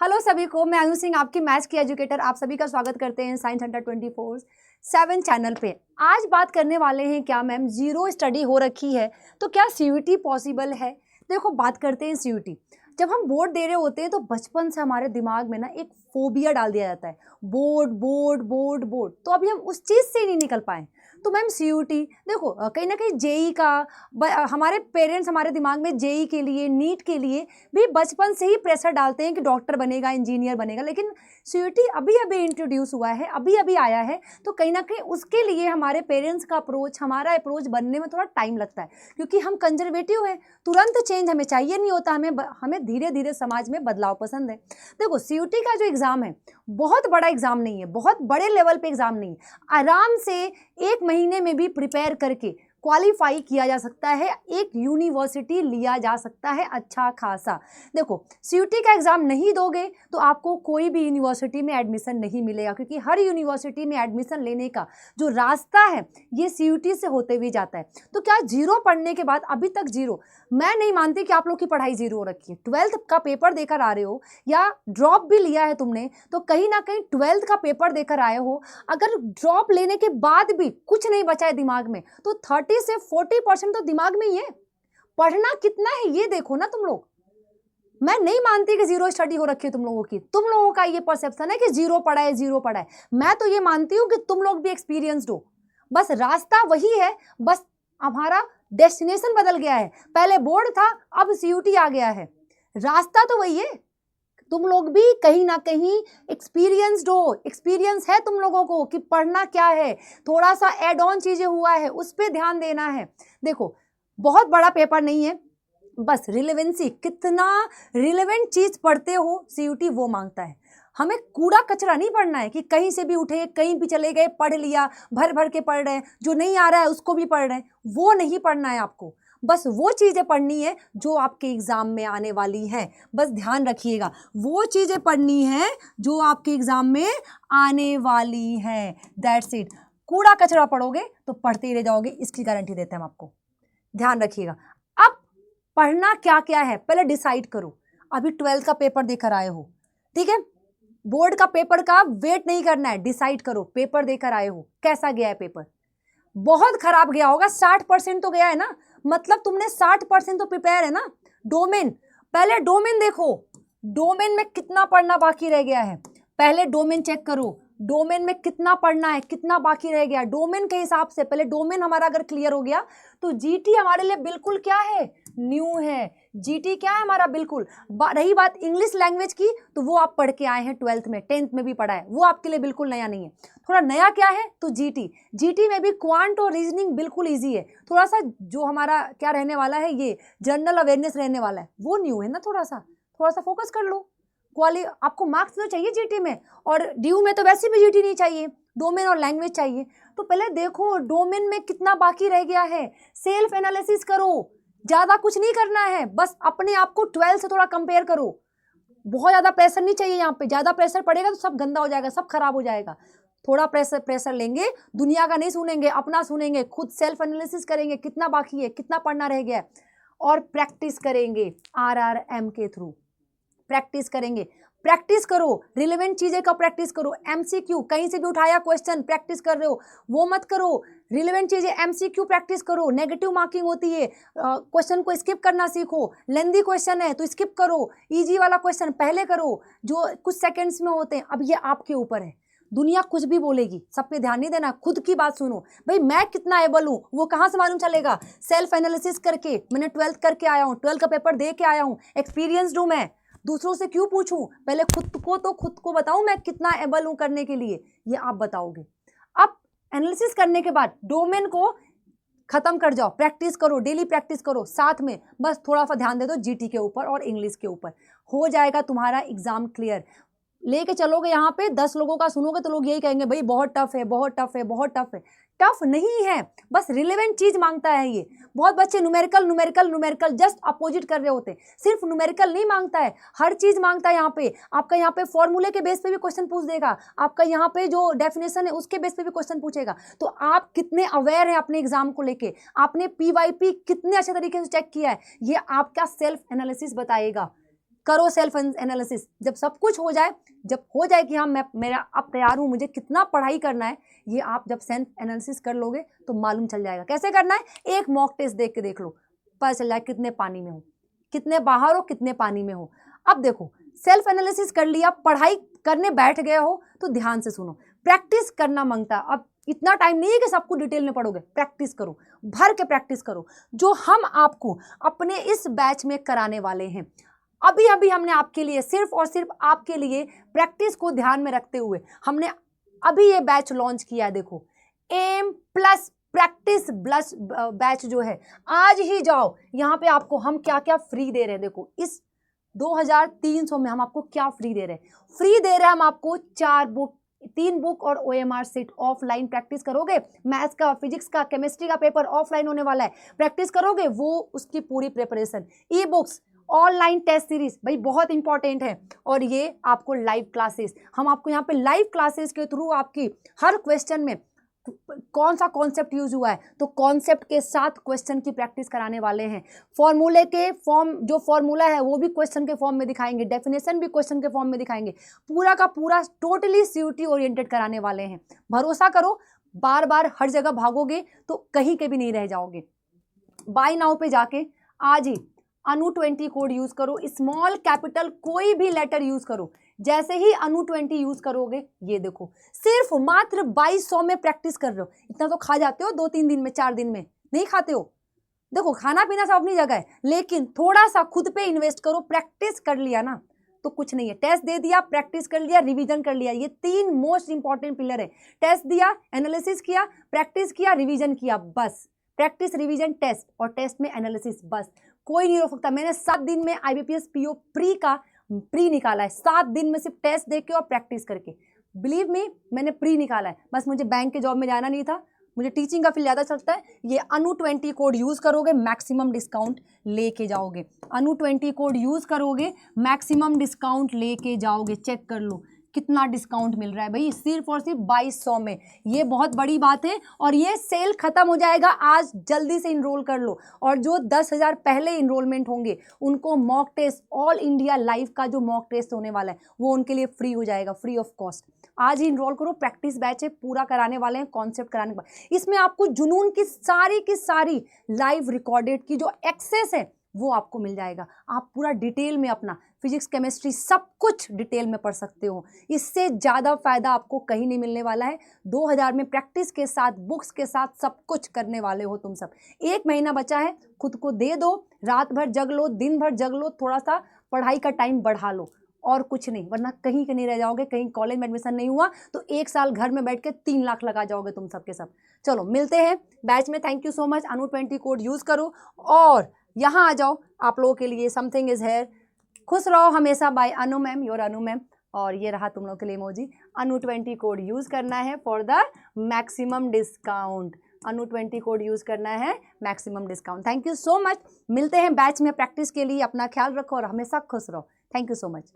Hello सभी को, मैं आयु सिंह, आपकी मैथ्स की एजुकेटर। आप सभी का स्वागत करते हैं साइंस सेंटर 24/7 चैनल पे। आज बात करने वाले हैं क्या मैम, जीरो स्टडी हो रखी है तो क्या सीयूटी पॉसिबल है। देखो, बात करते हैं सीयूटी। जब हम बोर्ड दे रहे होते हैं तो बचपन से हमारे दिमाग में ना एक फोबिया डाल दिया जाता है, बोर्ड बोर्ड बोर्ड बोर्ड। तो अभी हम उस चीज़ से ही नहीं निकल पाए। तो मैम सीयूटी देखो, कहीं ना कहीं जेई का हमारे पेरेंट्स हमारे दिमाग में जेई के लिए, नीट के लिए भी बचपन से ही प्रेशर डालते हैं कि डॉक्टर बनेगा, इंजीनियर बनेगा। लेकिन सीयूटी अभी अभी इंट्रोड्यूस हुआ है, अभी अभी आया है, तो कहीं ना कहीं उसके लिए हमारे पेरेंट्स का अप्रोच, हमारा अप्रोच बनने में थोड़ा टाइम लगता है, क्योंकि हम कंजर्वेटिव हैं। तुरंत चेंज हमें चाहिए नहीं होता, हमें धीरे धीरे समाज में बदलाव पसंद है। देखो, सीयूटी का जो एग्ज़ाम है बहुत बड़ा एग्ज़ाम नहीं है, बहुत बड़े लेवल पे एग्ज़ाम नहीं है। आराम से 1 महीने में भी प्रिपेयर करके क्वालिफाई किया जा सकता है, एक यूनिवर्सिटी लिया जा सकता है अच्छा खासा। देखो, सीयूटी का एग्ज़ाम नहीं दोगे तो आपको कोई भी यूनिवर्सिटी में एडमिशन नहीं मिलेगा, क्योंकि हर यूनिवर्सिटी में एडमिशन लेने का जो रास्ता है ये सीयूटी से होते हुए जाता है। तो क्या जीरो पढ़ने के बाद, अभी तक जीरो, मैं नहीं मानती कि आप लोग की पढ़ाई जीरो हो रखी है। 12th का पेपर देकर आ रहे हो या ड्रॉप भी लिया है तुमने, तो कहीं ना कहीं 12th का पेपर देकर आए हो। अगर ड्रॉप लेने के बाद भी कुछ नहीं बचा है दिमाग में, तो 30 से 40% तो दिमाग में ही है। पढ़ना कितना है ये देखो ना तुम लोग। मैं नहीं मानती कि जीरो स्टडी हो रखी है तुम लोगों की। तुम लोगों का ये परसेप्शन है कि जीरो पढ़ा है, जीरो पढ़ा है। मैं तो ये मानती हूँ कि तुम लोग भी एक्सपीरियंस्ड हो, बस रास्ता वही है, बस हमारा डेस्टिनेशन बदल गया है। पहले बोर्ड था, अब सीयूटी आ गया है, रास्ता तो वही है। तुम लोग भी कहीं ना कहीं एक्सपीरियंस्ड हो, एक्सपीरियंस है तुम लोगों को कि पढ़ना क्या है। थोड़ा सा एड ऑन चीजें हुआ है, उस पर ध्यान देना है। देखो, बहुत बड़ा पेपर नहीं है, बस रिलेवेंसी, कितना रिलेवेंट चीज पढ़ते हो सीयूटी वो मांगता है। हमें कूड़ा कचरा नहीं पढ़ना है कि कहीं से भी उठे, कहीं भी चले गए, पढ़ लिया, भर भर के पढ़ रहे हैं, जो नहीं आ रहा है उसको भी पढ़ रहे हैं। वो नहीं पढ़ना है आपको, बस वो चीज़ें पढ़नी है जो आपके एग्ज़ाम में आने वाली हैं। बस ध्यान रखिएगा, वो चीज़ें पढ़नी है जो आपके एग्ज़ाम में आने वाली हैं। That's it. कूड़ा कचरा पढ़ोगे तो पढ़ते ही रह जाओगे, इसकी गारंटी देते हैं हम आपको। ध्यान रखिएगा। अब पढ़ना क्या क्या है पहले डिसाइड करो। अभी 12th का पेपर देकर आए हो, ठीक है, बोर्ड का पेपर का वेट नहीं करना है, डिसाइड करो। पेपर देकर आए हो, कैसा गया है पेपर? बहुत खराब गया होगा, 60% तो गया है ना, मतलब तुमने 60% तो प्रिपेयर है ना। डोमेन, पहले डोमेन देखो, डोमेन में कितना पढ़ना बाकी रह गया है। पहले डोमेन चेक करो, डोमेन में कितना पढ़ना है, कितना बाकी रह गया। डोमेन के हिसाब से पहले डोमेन हमारा अगर क्लियर हो गया तो जीटी हमारे लिए बिल्कुल क्या है, न्यू है। जीटी क्या है हमारा, बिल्कुल। रही बात इंग्लिश लैंग्वेज की, तो वो आप पढ़ के आए हैं 12th में, 10th में भी पढ़ा है, वो आपके लिए बिल्कुल नया नहीं है। थोड़ा नया क्या है तो जीटी। जीटी में भी क्वांट और रीजनिंग बिल्कुल ईजी है। थोड़ा सा जो हमारा क्या रहने वाला है, ये जनरल अवेयरनेस रहने वाला है, वो न्यू है ना। थोड़ा सा फोकस कर लो। आपको मार्क्स तो चाहिए जीटी में, और ड्यू में तो वैसे भी जीटी नहीं चाहिए, डोमेन और लैंग्वेज चाहिए। तो पहले देखो डोमेन में कितना बाकी रह गया है, सेल्फ एनालिसिस करो। ज्यादा कुछ नहीं करना है, बस अपने आप को 12 से थोड़ा कंपेयर करो। बहुत ज्यादा प्रेशर नहीं चाहिए यहाँ पे, ज्यादा प्रेशर पड़ेगा तो सब गंदा हो जाएगा, सब खराब हो जाएगा। थोड़ा प्रेशर लेंगे, दुनिया का नहीं सुनेंगे, अपना सुनेंगे, खुद सेल्फ एनालिसिस करेंगे, कितना बाकी है, कितना पढ़ना रह गया है, और प्रैक्टिस करेंगे। RRM के थ्रू प्रैक्टिस करेंगे। प्रैक्टिस करो, रिलेवेंट चीजें का प्रैक्टिस करो। एमसीक्यू कहीं से भी उठाया क्वेश्चन, प्रैक्टिस कर रहे हो वो मत करो। रिलेवेंट चीजें एमसीक्यू प्रैक्टिस करो, नेगेटिव मार्किंग होती है, क्वेश्चन को स्किप करना सीखो। लेंदी क्वेश्चन है तो स्किप करो, इजी वाला क्वेश्चन पहले करो जो कुछ सेकंड्स में होते हैं। अब ये आपके ऊपर है, दुनिया कुछ भी बोलेगी, सब पे ध्यान नहीं देना, खुद की बात सुनो। भाई मैं कितना एबल हूँ वो कहाँ से मालूम चलेगा? सेल्फ एनालिसिस करके, मैंने 12th करके आया हूँ, 12th का पेपर दे के आया हूँ, एक्सपीरियंसड हूँ मैं। दूसरों से क्यों पूछूं? पहले खुद को बताऊं मैं कितना एबल हूं करने के लिए, ये आप बताओगे। अब एनालिसिस करने के बाद डोमेन को खत्म कर जाओ, प्रैक्टिस करो, डेली प्रैक्टिस करो, साथ में बस थोड़ा सा ध्यान दे दो जीटी के ऊपर और इंग्लिश के ऊपर, हो जाएगा तुम्हारा एग्जाम क्लियर। लेके चलोगे यहाँ पे 10 लोगों का सुनोगे तो लोग यही कहेंगे भाई बहुत टफ है, बहुत टफ है, बहुत टफ है। टफ नहीं है, बस रिलेवेंट चीज मांगता है ये। बहुत बच्चे numerical numerical numerical just opposite कर रहे होते हैं। सिर्फ न्यूमेरिकल नहीं मांगता है, हर चीज मांगता है। यहाँ पे आपका यहाँ पे फॉर्मूले के बेस पे भी क्वेश्चन पूछ देगा, आपका यहाँ पे जो डेफिनेशन है उसके बेस पे भी क्वेश्चन पूछेगा। तो आप कितने अवेयर हैं अपने एग्जाम को लेके, आपने पीवाईपी कितने अच्छे तरीके से चेक किया है, ये आपका सेल्फ एनालिसिस बताएगा। करो सेल्फ एनालिसिस। जब सब कुछ हो जाए, जब हो जाए कि हाँ मेरा अब तैयार हूँ, मुझे कितना पढ़ाई करना है, ये आप जब सेल्फ एनालिसिस कर लोगे तो मालूम चल जाएगा। कैसे करना है, एक मॉक टेस्ट देख के देख लो, पता चल जाए कितने पानी में हो, कितने बाहर हो, कितने पानी में हो। अब देखो सेल्फ एनालिसिस कर लिया, पढ़ाई करने बैठ गए हो तो ध्यान से सुनो, प्रैक्टिस करना मांगता। अब इतना टाइम नहीं है कि सबको डिटेल में पढ़ोगे, प्रैक्टिस करो, भर के प्रैक्टिस करो, जो हम आपको अपने इस बैच में कराने वाले हैं। अभी अभी हमने आपके लिए, सिर्फ और सिर्फ आपके लिए प्रैक्टिस को ध्यान में रखते हुए हमने अभी ये बैच लॉन्च किया है। देखो M plus practice plus batch जो है, आज ही जाओ, यहाँ पे आपको हम क्या क्या फ्री दे रहे हैं। देखो इस 2300 में हम आपको क्या फ्री दे रहे हैं। फ्री दे रहे हैं हम आपको 4 बुक, 3 बुक और OMR सेट। ऑफलाइन प्रैक्टिस करोगे, मैथ्स का, फिजिक्स का, केमिस्ट्री का पेपर ऑफलाइन होने वाला है, प्रैक्टिस करोगे वो उसकी पूरी preparation. E books, online test series भाई बहुत इंपॉर्टेंट है, और ये आपको लाइव क्लासेस, हम आपको यहाँ पे लाइव क्लासेस के थ्रू आपकी हर क्वेश्चन में कौन सा कॉन्सेप्ट यूज हुआ है, तो कॉन्सेप्ट के साथ क्वेश्चन की प्रैक्टिस कराने वाले हैं। फॉर्मूले के फॉर्म, जो फॉर्मूला है वो भी क्वेश्चन के फॉर्म में दिखाएंगे, डेफिनेशन भी क्वेश्चन के फॉर्म में दिखाएंगे, पूरा का पूरा टोटली CUT ओरिएंटेड कराने वाले हैं। भरोसा करो, बार बार हर जगह भागोगे तो कहीं के भी नहीं रह जाओगे। बाय नाउ पे जाके आज ही अनु20 कोड यूज करो, स्मॉल कैपिटल कोई भी लेटर यूज करो। जैसे ही अनु20 यूज करोगे, ये देखो सिर्फ मात्र 2200 में प्रैक्टिस कर रहे हो। इतना तो खा जाते हो 2-3 दिन में, 4 दिन में नहीं खाते हो। देखो खाना पीना सब अपनी जगह है, लेकिन थोड़ा सा खुद पे इन्वेस्ट करो। प्रैक्टिस कर लिया ना तो कुछ नहीं है, टेस्ट दे दिया, प्रैक्टिस कर लिया, रिवीजन कर लिया, ये 3 मोस्ट इंपॉर्टेंट पिलर है। टेस्ट दिया, एनालिसिस किया, प्रैक्टिस किया, रिवीजन किया, बस। प्रैक्टिस, रिवीजन, टेस्ट, और टेस्ट में एनालिसिस, बस। कोई नहीं रोक सकता। मैंने 7 दिन में IBPS PO प्री का प्री निकाला है, 7 दिन में सिर्फ टेस्ट देके और प्रैक्टिस करके। बिलीव मी, मैंने प्री निकाला है। बस मुझे बैंक के जॉब में जाना नहीं था, मुझे टीचिंग का फील ज़्यादा चलता है। ये अनु20 कोड यूज़ करोगे, मैक्सिमम डिस्काउंट लेके जाओगे। अनु20 कोड यूज़ करोगे, मैक्सिमम डिस्काउंट लेके जाओगे। चेक कर लो कितना डिस्काउंट मिल रहा है भाई, सिर्फ और सिर्फ 2200 में। ये बहुत बड़ी बात है, और ये सेल खत्म हो जाएगा आज। जल्दी से इनरोल कर लो, और जो 10,000 पहले इनरोलमेंट होंगे उनको mock test, all India live का जो मॉक टेस्ट होने वाला है वो उनके लिए फ्री हो जाएगा, फ्री ऑफ कॉस्ट। आज ही इनरोल करो। प्रैक्टिस बैच है, पूरा कराने वाले हैं, कॉन्सेप्ट कराने के बाद इसमें आपको जुनून की सारी लाइव रिकॉर्डेड की जो एक्सेस है वो आपको मिल जाएगा। आप पूरा डिटेल में अपना फिजिक्स, केमिस्ट्री सब कुछ डिटेल में पढ़ सकते हो। इससे ज़्यादा फायदा आपको कहीं नहीं मिलने वाला है। 2000 में प्रैक्टिस के साथ, बुक्स के साथ सब कुछ करने वाले हो तुम सब। 1 महीना बचा है, खुद को दे दो, रात भर जग लो, दिन भर जग लो, थोड़ा सा पढ़ाई का टाइम बढ़ा लो, और कुछ नहीं, वरना कहीं के नहीं रह जाओगे। कहीं कॉलेज में एडमिशन नहीं हुआ तो 1 साल घर में बैठ के 3 लाख लगा जाओगे तुम सब के सब। चलो मिलते हैं बैच में। Thank you so much. अनु20 कोड यूज़ करो और यहाँ आ जाओ, आप लोगों के लिए समथिंग इज हेयर। खुश रहो हमेशा, bye Anu ma'am, your Anu ma'am. और ये रहा तुम लोग के लिए इमोजी। अनु20 कोड यूज़ करना है फॉर द मैक्सिमम डिस्काउंट। अनु20 कोड यूज़ करना है, maximum discount. Thank you so much. मिलते हैं बैच में प्रैक्टिस के लिए। अपना ख्याल रखो और हमेशा खुश रहो। Thank you so much.